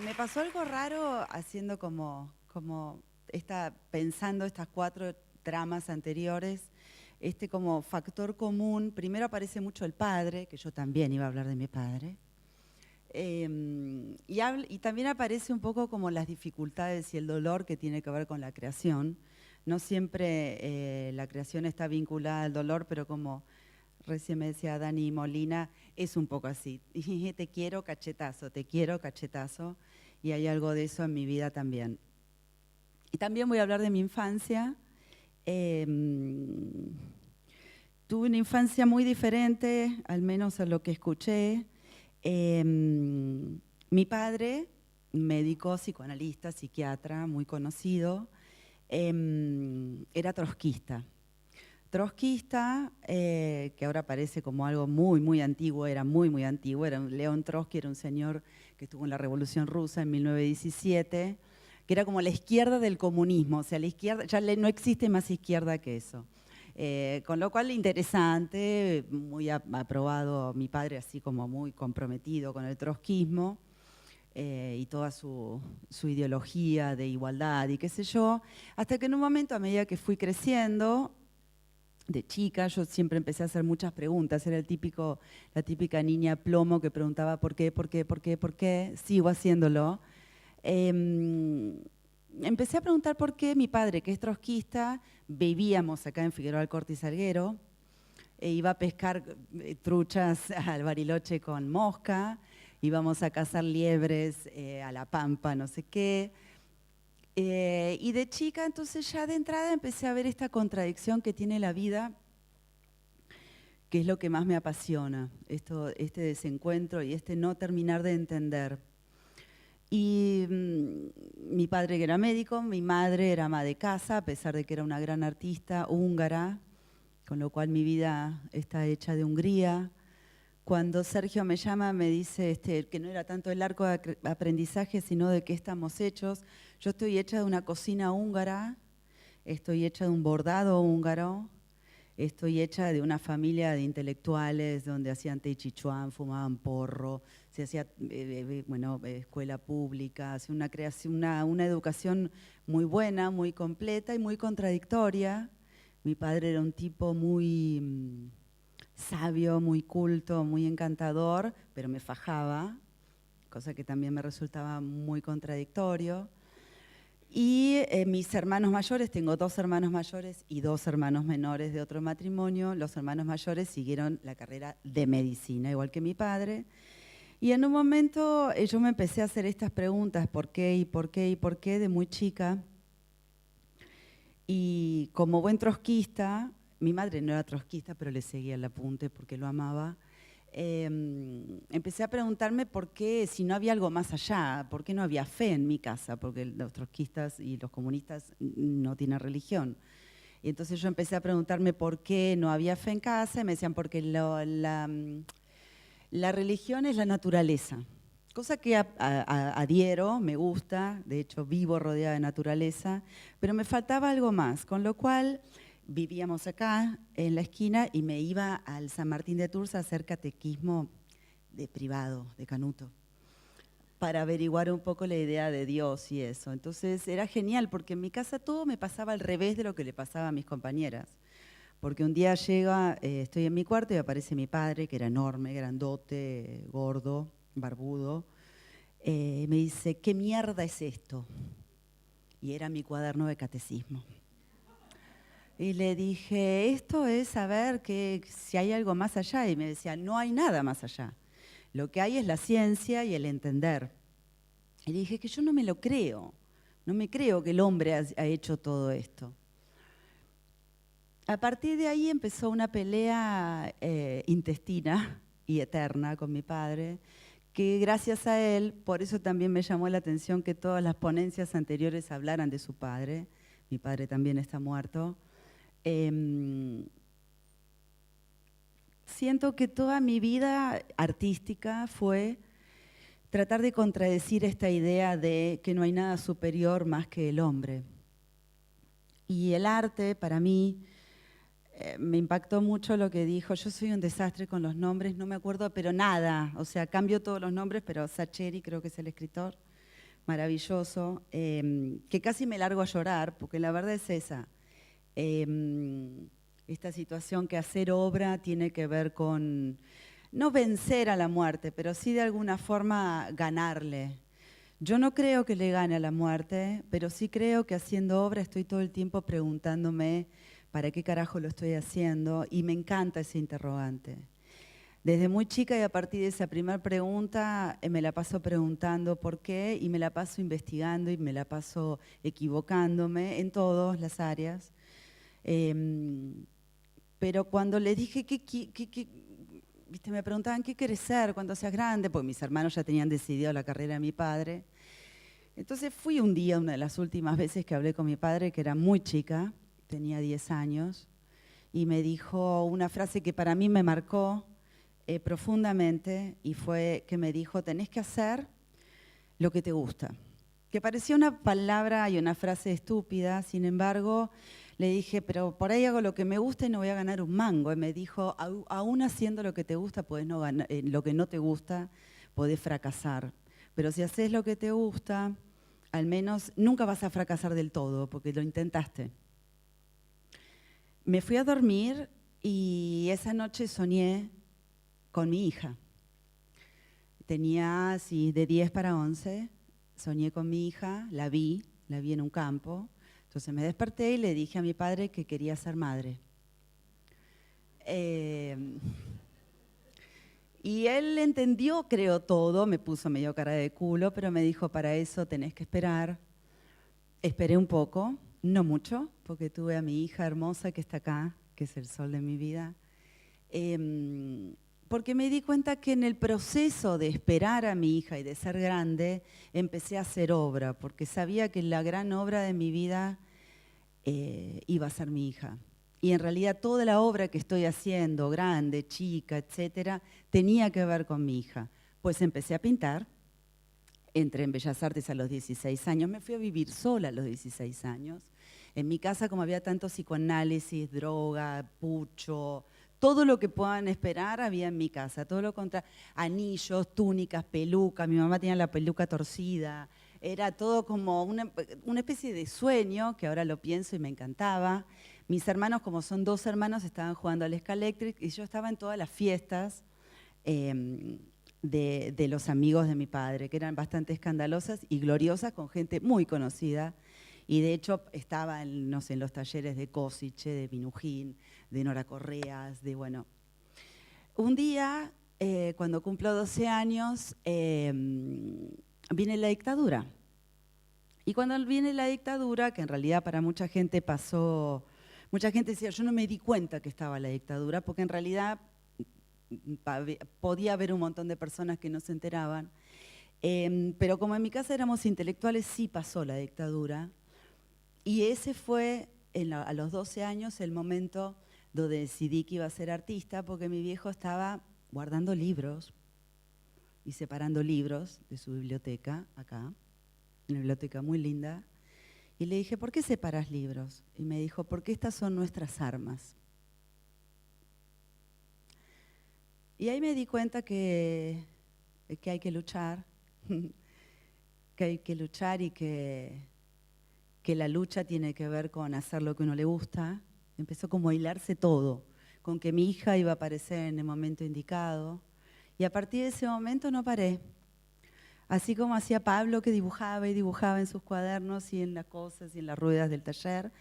Me pasó algo raro haciendo pensando estas cuatro tramas anteriores, como factor común. Primero aparece mucho el padre, que yo también iba a hablar de mi padre. Y también aparece un poco como las dificultades y el dolor que tiene que ver con la creación. No siempre la creación está vinculada al dolor, pero como recién me decía Dani Molina, es un poco así. Te quiero, cachetazo, te quiero, cachetazo. Y hay algo de eso en mi vida también. Y también voy a hablar de mi infancia. Tuve una infancia muy diferente, al menos a lo que escuché. Mi padre, médico, psicoanalista, psiquiatra, muy conocido, era trotskista. Trotskista, que ahora parece como algo muy, muy antiguo, era muy, muy antiguo. León Trotsky era un señor que estuvo en la Revolución Rusa en 1917, que era como la izquierda del comunismo. O sea, la izquierda, ya no existe más izquierda que eso. Con lo cual, interesante, muy aprobado mi padre, así como muy comprometido con el trotskismo y toda su ideología de igualdad y qué sé yo, hasta que en un momento, a medida que fui creciendo, de chica, yo siempre empecé a hacer muchas preguntas. Era la típica niña plomo que preguntaba por qué, por qué, por qué, por qué. Sigo haciéndolo. Empecé a preguntar por qué mi padre, que es trotskista, vivíamos acá en Figueroa Alcorta y Salguero, iba a pescar truchas al Bariloche con mosca, íbamos a cazar liebres a la pampa, no sé qué. Y de chica, entonces ya de entrada empecé a ver esta contradicción que tiene la vida, que es lo que más me apasiona, este desencuentro y este no terminar de entender. Y mi padre que era médico, mi madre era ama de casa, a pesar de que era una gran artista húngara, con lo cual mi vida está hecha de Hungría. Cuando Sergio me llama, me dice que no era tanto el arco de aprendizaje, sino de qué estamos hechos. Yo estoy hecha de una cocina húngara, estoy hecha de un bordado húngaro, estoy hecha de una familia de intelectuales donde hacían tai chi chuan, fumaban porro, se hacía escuela pública, hacía una creación, una educación muy buena, muy completa y muy contradictoria. Mi padre era un tipo muy sabio, muy culto, muy encantador, pero me fajaba, cosa que también me resultaba muy contradictorio. Y mis hermanos mayores, tengo 2 hermanos mayores y 2 hermanos menores de otro matrimonio. Los hermanos mayores siguieron la carrera de medicina, igual que mi padre. Y en un momento yo me empecé a hacer estas preguntas, ¿por qué y por qué y por qué? De muy chica. Y como buen trotskista, mi madre no era trotskista, pero le seguía el apunte porque lo amaba. Empecé a preguntarme por qué, si no había algo más allá, por qué no había fe en mi casa, porque los trotskistas y los comunistas no tienen religión. Y entonces yo empecé a preguntarme por qué no había fe en casa y me decían porque la religión es la naturaleza, cosa que adhiero, me gusta, de hecho vivo rodeada de naturaleza, pero me faltaba algo más, con lo cual vivíamos acá en la esquina y me iba al San Martín de Tours a hacer catequismo de privado, de Canuto, para averiguar un poco la idea de Dios y eso. Entonces era genial porque en mi casa todo me pasaba al revés de lo que le pasaba a mis compañeras. Porque un día estoy en mi cuarto y aparece mi padre, que era enorme, grandote, gordo, barbudo. Me dice, ¿qué mierda es esto? Y era mi cuaderno de catecismo. Y le dije, esto es saber si hay algo más allá. Y me decía, no hay nada más allá. Lo que hay es la ciencia y el entender. Y le dije que yo no me lo creo. No me creo que el hombre ha hecho todo esto. A partir de ahí empezó una pelea intestina y eterna con mi padre, que gracias a él, por eso también me llamó la atención que todas las ponencias anteriores hablaran de su padre. Mi padre también está muerto. Siento que toda mi vida artística fue tratar de contradecir esta idea de que no hay nada superior más que el hombre. Y el arte, para mí, me impactó mucho lo que dijo. Yo soy un desastre con los nombres, no me acuerdo, pero nada. O sea, cambio todos los nombres, pero Sacheri creo que es el escritor. maravilloso, que casi me largo a llorar, porque la verdad es esa. Esta situación que hacer obra tiene que ver con no vencer a la muerte, pero sí de alguna forma ganarle. Yo no creo que le gane a la muerte, pero sí creo que haciendo obra estoy todo el tiempo preguntándome para qué carajo lo estoy haciendo, y me encanta ese interrogante. Desde muy chica y a partir de esa primera pregunta me la paso preguntando por qué, y me la paso investigando y me la paso equivocándome en todas las áreas. Pero cuando le dije ¿viste? Me preguntaban qué querés ser cuando seas grande, porque mis hermanos ya tenían decidido la carrera de mi padre. Entonces fui un día, una de las últimas veces que hablé con mi padre, que era muy chica, tenía 10 años, y me dijo una frase que para mí me marcó profundamente, y fue que me dijo: tenés que hacer lo que te gusta. Que parecía una palabra y una frase estúpida, sin embargo, le dije, pero por ahí hago lo que me gusta y no voy a ganar un mango. Y me dijo, aún haciendo lo que te gusta, podés no ganar, lo que no te gusta, podés fracasar. Pero si haces lo que te gusta, al menos nunca vas a fracasar del todo, porque lo intentaste. Me fui a dormir y esa noche soñé con mi hija. Tenía así de 10 para 11, soñé con mi hija, la vi en un campo. Entonces me desperté y le dije a mi padre que quería ser madre. Y él entendió, creo, todo, me puso medio cara de culo, pero me dijo, para eso tenés que esperar. Esperé un poco, no mucho, porque tuve a mi hija hermosa que está acá, que es el sol de mi vida. Porque me di cuenta que en el proceso de esperar a mi hija y de ser grande, empecé a hacer obra, porque sabía que la gran obra de mi vida iba a ser mi hija. Y en realidad toda la obra que estoy haciendo, grande, chica, etcétera, tenía que ver con mi hija. Pues empecé a pintar, entré en Bellas Artes a los 16 años, me fui a vivir sola a los 16 años. En mi casa, como había tanto psicoanálisis, droga, pucho, todo lo que puedan esperar había en mi casa, todo lo contrario, anillos, túnicas, pelucas, mi mamá tenía la peluca torcida, era todo como una especie de sueño, que ahora lo pienso y me encantaba. Mis hermanos, como son 2 hermanos, estaban jugando al Ska Electric y yo estaba en todas las fiestas de los amigos de mi padre, que eran bastante escandalosas y gloriosas, con gente muy conocida. Y de hecho estaba no sé, en los talleres de Cosiche, de Minujín, de Nora Correas, de bueno. Un día, cuando cumplo 12 años, viene la dictadura. Y cuando viene la dictadura, que en realidad para mucha gente pasó, mucha gente decía, yo no me di cuenta que estaba la dictadura, porque en realidad podía haber un montón de personas que no se enteraban. Pero como en mi casa éramos intelectuales, sí pasó la dictadura. Y ese fue, a los 12 años, el momento donde decidí que iba a ser artista, porque mi viejo estaba guardando libros y separando libros de su biblioteca, acá, una biblioteca muy linda. Y le dije, ¿por qué separas libros? Y me dijo, porque estas son nuestras armas. Y ahí me di cuenta que hay que luchar, que hay que luchar y que la lucha tiene que ver con hacer lo que uno le gusta. Empezó como a hilarse todo, con que mi hija iba a aparecer en el momento indicado. Y a partir de ese momento no paré. Así como hacía Pablo, que dibujaba y dibujaba en sus cuadernos y en las cosas y en las ruedas del taller,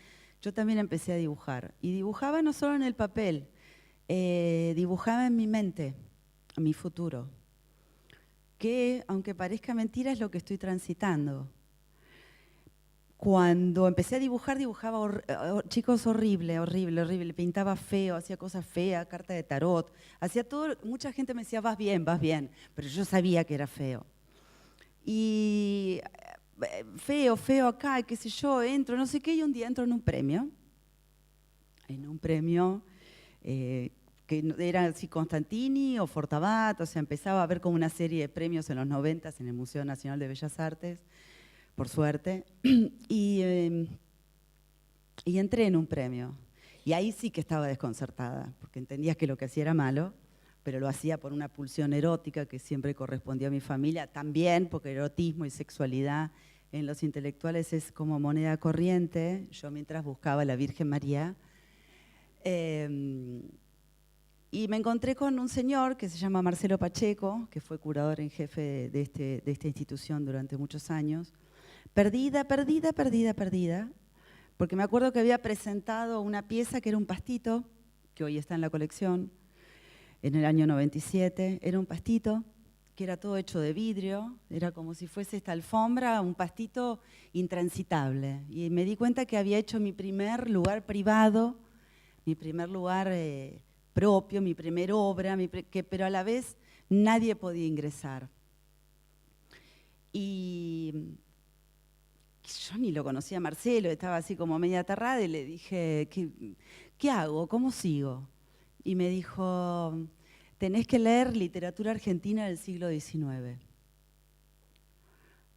yo también empecé a dibujar. Y dibujaba no solo en el papel, dibujaba en mi mente, en mi futuro. Que, aunque parezca mentira, es lo que estoy transitando. Cuando empecé a dibujar, dibujaba, chicos, horrible, pintaba feo, hacía cosas feas, carta de tarot, hacía todo, mucha gente me decía, vas bien, pero yo sabía que era feo. Y feo acá, qué sé yo, entro, no sé qué, y un día entro en un premio que era así Constantini o Fortabat, o sea, empezaba a haber como una serie de premios en los 90 en el Museo Nacional de Bellas Artes, por suerte, y entré en un premio. Y ahí sí que estaba desconcertada, porque entendía que lo que hacía era malo, pero lo hacía por una pulsión erótica que siempre correspondió a mi familia, también porque erotismo y sexualidad en los intelectuales es como moneda corriente. Yo mientras buscaba a la Virgen María, y me encontré con un señor que se llama Marcelo Pacheco, que fue curador en jefe de esta institución durante muchos años. Perdida, porque me acuerdo que había presentado una pieza que era un pastito, que hoy está en la colección, en el año 97. Era un pastito que era todo hecho de vidrio, era como si fuese esta alfombra, un pastito intransitable. Y me di cuenta que había hecho mi primer lugar privado, mi primer lugar propio, mi primer obra, pero a la vez nadie podía ingresar. Y yo ni lo conocía a Marcelo, estaba así como media aterrada y le dije, ¿qué hago? ¿Cómo sigo? Y me dijo, tenés que leer literatura argentina del siglo XIX.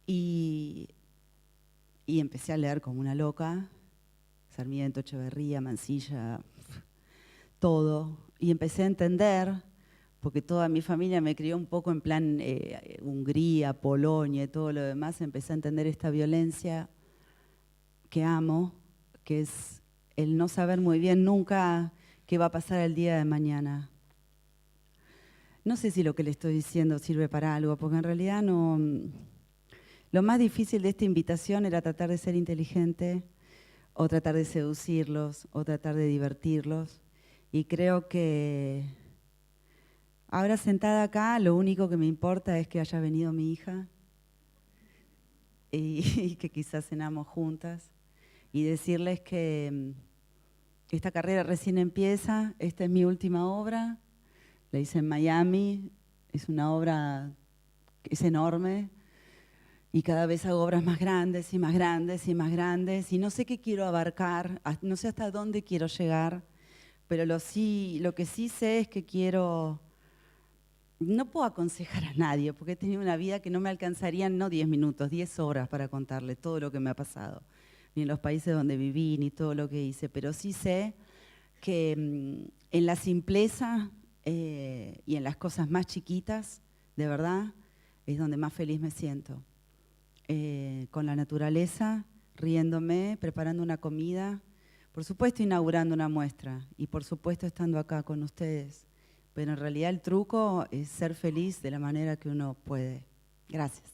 Y empecé a leer como una loca, Sarmiento, Echeverría, Mansilla, todo. Y empecé a entender, porque toda mi familia me crió un poco en plan Hungría, Polonia y todo lo demás, empecé a entender esta violencia que amo, que es el no saber muy bien nunca qué va a pasar el día de mañana. No sé si lo que le estoy diciendo sirve para algo, porque en realidad no. Lo más difícil de esta invitación era tratar de ser inteligente, o tratar de seducirlos, o tratar de divertirlos. Y creo que ahora sentada acá, lo único que me importa es que haya venido mi hija y que quizás cenamos juntas. Y decirles que esta carrera recién empieza, esta es mi última obra, la hice en Miami, es una obra que es enorme y cada vez hago obras más grandes y más grandes y más grandes y no sé qué quiero abarcar, no sé hasta dónde quiero llegar, pero lo que sí sé es que no puedo aconsejar a nadie porque he tenido una vida que no me alcanzarían no 10 minutos, 10 horas para contarle todo lo que me ha pasado, ni en los países donde viví, ni todo lo que hice, pero sí sé que en la simpleza y en las cosas más chiquitas, de verdad, es donde más feliz me siento. Con la naturaleza, riéndome, preparando una comida, por supuesto inaugurando una muestra y por supuesto estando acá con ustedes. Pero en realidad el truco es ser feliz de la manera que uno puede. Gracias.